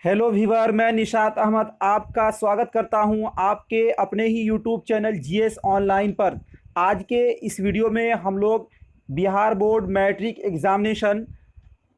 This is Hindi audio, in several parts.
हेलो व्यूअर, मैं निशात अहमद आपका स्वागत करता हूं आपके अपने ही यूट्यूब चैनल जीएस ऑनलाइन पर। आज के इस वीडियो में हम लोग बिहार बोर्ड मैट्रिक एग्जामिनेशन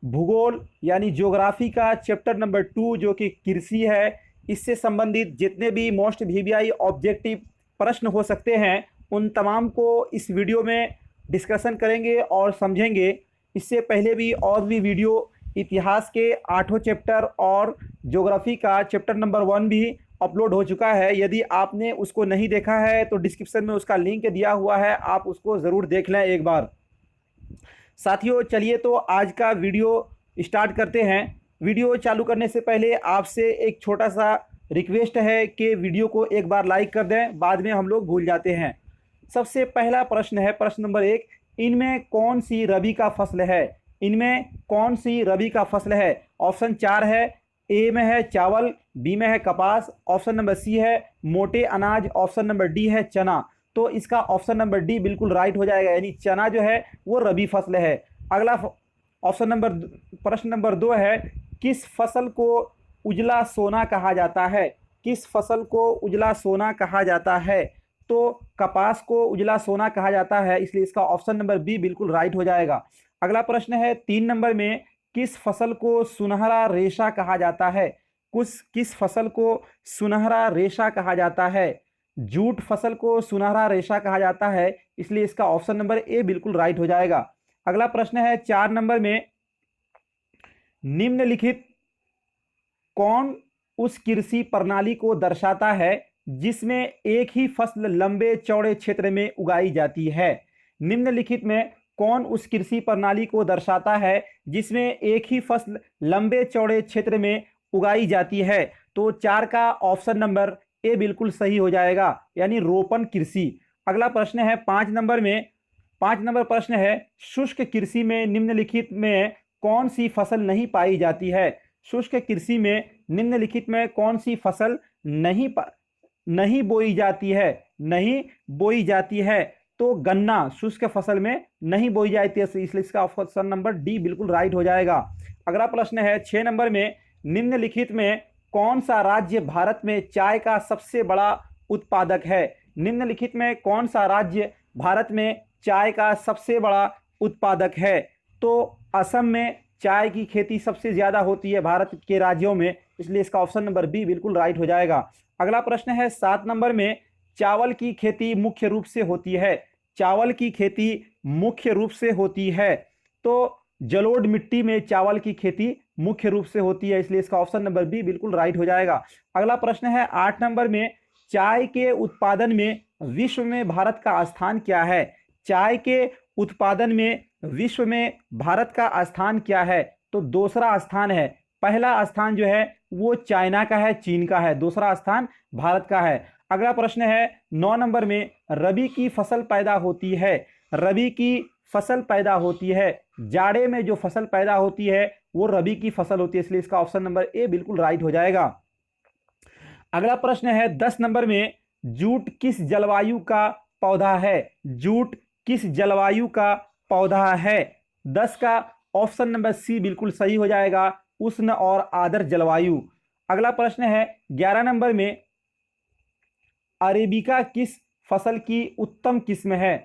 भूगोल यानी ज्योग्राफी का चैप्टर नंबर 2 जो कि कृषि है, इससे संबंधित जितने भी मोस्ट वीवीआई ऑब्जेक्टिव प्रश्न हो सकते हैं उन तमाम को इस वीडियो में डिस्कशन करेंगे और समझेंगे। इससे पहले भी और भी वीडियो इतिहास के 8 चैप्टर और ज्योग्राफी का चैप्टर नंबर 1 भी अपलोड हो चुका है। यदि आपने उसको नहीं देखा है तो डिस्क्रिप्शन में उसका लिंक दिया हुआ है, आप उसको ज़रूर देख लें एक बार। साथियों, चलिए तो आज का वीडियो स्टार्ट करते हैं। वीडियो चालू करने से पहले आपसे एक छोटा सा रिक्वेस्ट है कि वीडियो को एक बार लाइक कर दें, बाद में हम लोग भूल जाते हैं। सबसे पहला प्रश्न है, प्रश्न नंबर 1, इनमें कौन सी रबी का फसल है? इनमें कौन सी रबी का फसल है? ऑप्शन 4 है, ए में है चावल, बी में है कपास, ऑप्शन नंबर सी है मोटे अनाज, ऑप्शन नंबर डी है चना। तो इसका ऑप्शन नंबर डी बिल्कुल राइट हो जाएगा, यानी चना जो है वो रबी फसल है। अगला ऑप्शन नंबर प्रश्न नंबर 2 है, किस फसल को उजला सोना कहा जाता है? किस फसल को उजला सोना कहा जाता है? तो कपास को उजला सोना कहा जाता है, इसलिए इसका ऑप्शन नंबर बी बिल्कुल राइट हो जाएगा। अगला प्रश्न है 3 नंबर में, किस फसल को सुनहरा रेशा कहा जाता है? किस फसल को सुनहरा रेशा कहा जाता है? जूट फसल को सुनहरा रेशा कहा जाता है, इसलिए इसका ऑप्शन नंबर ए बिल्कुल राइट हो जाएगा। अगला प्रश्न है 4 नंबर में, निम्नलिखित कौन उस कृषि प्रणाली को दर्शाता है जिसमें एक ही फसल लंबे चौड़े क्षेत्र में उगाई जाती है? निम्नलिखित में कौन उस कृषि प्रणाली को दर्शाता है जिसमें एक ही फसल लंबे चौड़े क्षेत्र में उगाई जाती है? तो 4 का ऑप्शन नंबर ए बिल्कुल सही हो जाएगा, यानी रोपण कृषि। अगला प्रश्न है 5 नंबर में, 5 नंबर प्रश्न है, शुष्क कृषि में निम्नलिखित में कौन सी फसल नहीं पाई जाती है? शुष्क कृषि में निम्नलिखित में कौन सी फसल नहीं बोई जाती है? नहीं बोई जाती है। तो गन्ना शुष्क फसल में नहीं बोई जाती है, इसलिए इसका ऑप्शन नंबर डी बिल्कुल राइट हो जाएगा। अगला प्रश्न है 6 नंबर में, निम्नलिखित में कौन सा राज्य भारत में चाय का सबसे बड़ा उत्पादक है? निम्नलिखित में कौन सा राज्य भारत में चाय का सबसे बड़ा उत्पादक है? तो असम में चाय की खेती सबसे ज़्यादा होती है भारत के राज्यों में, इसलिए इसका ऑप्शन नंबर बी बिल्कुल राइट हो जाएगा। अगला प्रश्न है 7 नंबर में, चावल की खेती मुख्य रूप से होती है? चावल की खेती मुख्य रूप से होती है, तो जलोढ़ मिट्टी में चावल की खेती मुख्य रूप से होती है, इसलिए इसका ऑप्शन नंबर बी बिल्कुल राइट हो जाएगा। अगला प्रश्न है 8 नंबर में, चाय के उत्पादन में विश्व में भारत का स्थान क्या है? चाय के उत्पादन में विश्व में भारत का स्थान क्या है? तो दूसरा स्थान है। पहला स्थान जो है वो चाइना का है, चीन का है, दूसरा स्थान भारत का है। अगला प्रश्न है 9 नंबर में, रबी की फसल पैदा होती है? रबी की फसल पैदा होती है, जाड़े में जो फसल पैदा होती है वो रबी की फसल होती है, इसलिए इसका ऑप्शन नंबर ए बिल्कुल राइट हो जाएगा। अगला प्रश्न है 10 नंबर में, जूट किस जलवायु का पौधा है? जूट किस जलवायु का पौधा है? 10 का ऑप्शन नंबर सी बिल्कुल सही हो जाएगा, उष्ण और आर्द्र जलवायु। अगला प्रश्न है 11 नंबर में, अरेबिका किस फसल की उत्तम किस्म है?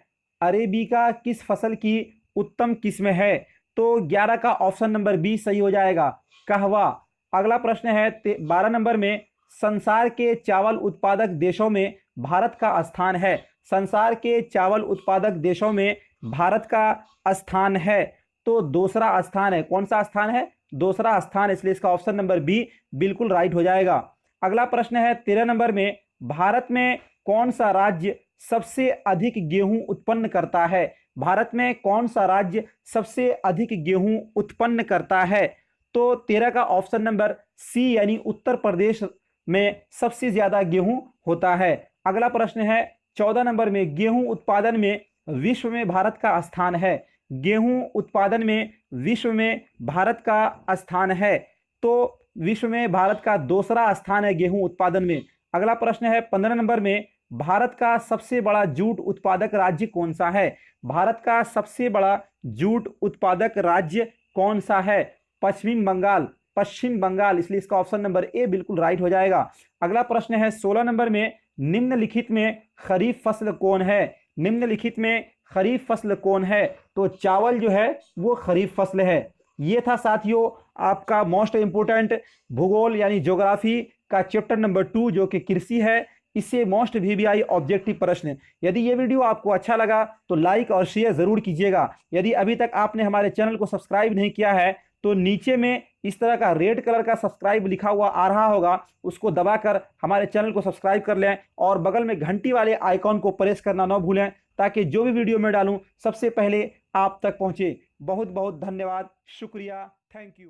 अरेबिका किस फसल की उत्तम किस्म है? तो 11 का ऑप्शन नंबर बी सही हो जाएगा, कहवा। अगला प्रश्न है 12 नंबर में, संसार के चावल उत्पादक देशों में भारत का स्थान है? संसार के चावल उत्पादक देशों में भारत का स्थान है, तो दूसरा स्थान है। कौन सा स्थान है? दूसरा स्थान, इसलिए इसका ऑप्शन नंबर बी बिल्कुल राइट हो जाएगा। अगला प्रश्न है 13 नंबर में, भारत में कौन सा राज्य सबसे अधिक गेहूं उत्पन्न करता है? भारत में कौन सा राज्य सबसे अधिक गेहूं उत्पन्न करता है? तो 13 का ऑप्शन नंबर सी, यानी उत्तर प्रदेश में सबसे ज्यादा गेहूं होता है। अगला प्रश्न है 14 नंबर में, गेहूं उत्पादन में विश्व में भारत का स्थान है? गेहूं उत्पादन में विश्व में भारत का स्थान है, तो विश्व में भारत का दूसरा स्थान है गेहूं उत्पादन में। अगला प्रश्न है 15 नंबर में, भारत का सबसे बड़ा जूट उत्पादक राज्य कौन सा है? भारत का सबसे बड़ा जूट उत्पादक राज्य कौन सा है? पश्चिम बंगाल। पश्चिम बंगाल, इसलिए इसका ऑप्शन नंबर ए बिल्कुल राइट हो जाएगा। अगला प्रश्न है 16 नंबर में, निम्नलिखित में खरीफ फसल कौन है? निम्नलिखित में खरीफ फसल कौन है? तो चावल जो है वो खरीफ फसल है। ये था साथियों आपका मोस्ट इंपोर्टेंट भूगोल यानी ज्योग्राफी का चैप्टर नंबर 2 जो कि कृषि है। इससे मोस्ट वीवीआई ऑब्जेक्टिव प्रश्न। यदि ये वीडियो आपको अच्छा लगा तो लाइक और शेयर जरूर कीजिएगा। यदि अभी तक आपने हमारे चैनल को सब्सक्राइब नहीं किया है तो नीचे में इस तरह का रेड कलर का सब्सक्राइब लिखा हुआ आ रहा होगा, उसको दबाकर हमारे चैनल को सब्सक्राइब कर लें और बगल में घंटी वाले आइकॉन को प्रेस करना न भूलें, ताकि जो भी वीडियो मैं डालूं सबसे पहले आप तक पहुंचे। बहुत बहुत धन्यवाद, शुक्रिया, थैंक यू।